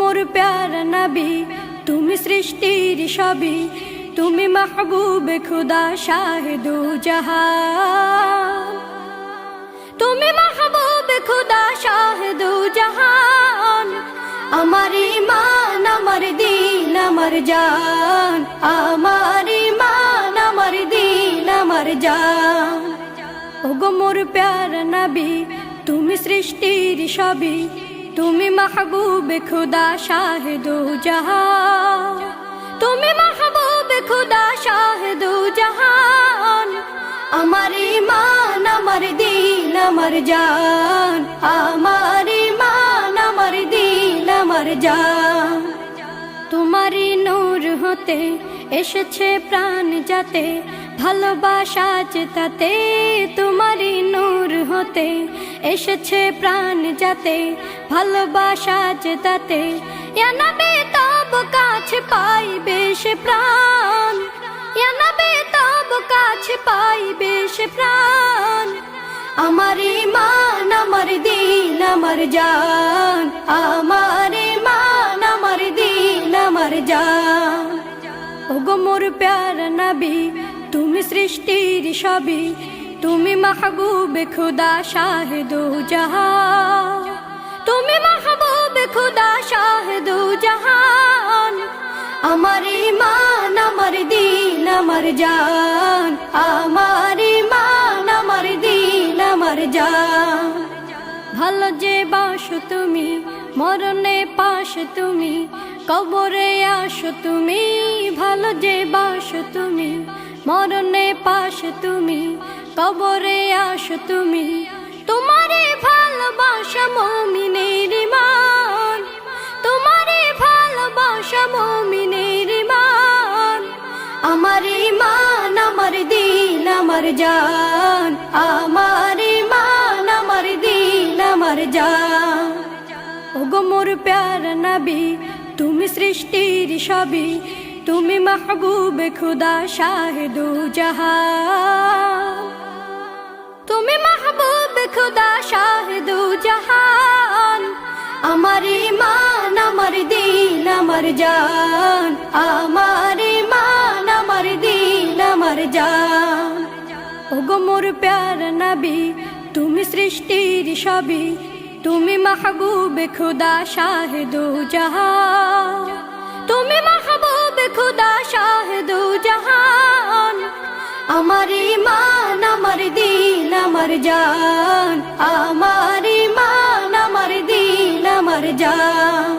মোর প্যারা নবী, তুমি সৃষ্টির সবই, তুমি মাহবুবে খুদা শাহিদু জাহান, তুমি মাহবুবে খুদা শাহিদু জাহান। আমার ঈমান, আমার দিন, আমার জান, আমার ঈমান, আমার দিন, আমার জান। ওগো মোর প্যারা নবী, তুমি সৃষ্টির সবই, তুমি মাহবুবে খুদা শাহিদু জাহান, তুমি মাহবুবে খুদা শাহিদু জাহান। আমার ঈমান, আমার দিন, আমার জান, আমার ঈমান, আমার দিন, আমার জান। তোমারই নূর হতে এসেছে প্রাণ যাতে, ভালোবাসা চেতাতে। তোমারই নূর হতে এসেছে প্রাণ যাতে, ভালোবাসা চেতাতে। ইয়া নবী তব কাছে পাইবে সে প্রাণ, ইয়া নবী তব কাছে পাইবে সে প্রাণ। আমার ঈমান, আমার দিন, আমার জান, আমার ঈমান, আমার দিন, আমার জান। ওগো মোর প্যারা নবী, তুমি সৃষ্টির সবই, তুমি মাহবুবে খুদা শাহিদু জাহান, তুমি মাহবুবে খুদা শাহিদু জাহান। আমার ঈমান, আমার দিন, আমার জান, আমার ঈমান, আমার দিন, আমার জান। ভালো যে বাসো তুমি, মরণে পাশে তুমি, কবরে আসো তুমি। ভালো যে বাসো তুমি, মরণে পাশে তুমি, কবরে আসো তুমি। তোমারে ভালোবাসা মুমিনের ঈমান, তোমারে ভালোবাসা মুমিনের ঈমান। আমার ঈমান, আমার দিন, আমার জান, আমার ঈমান, আমার দিন, আমার জান। ওগো মোর প্যারা নবী, তুমি সৃষ্টির সবই, তুমি মাহবুবে খুদা শাহিদু জাহান, তুমি মাহবুবে খুদা শাহিদু জাহান। আমার ঈমান, আমার দিন, আমার জান, আমার ঈমান, আমার দিন, আমার জান। ওগো মোর প্যারা নবী, তুমি সৃষ্টির সবই, তুমি মাহবুবে খুদা শাহিদু জাহান, তুমি মাহবুবে খুদা শাহিদু জাহান। আমার ঈমান, আমার দিন, আমার জান, আমার ঈমান, আমার দিন, আমার জান।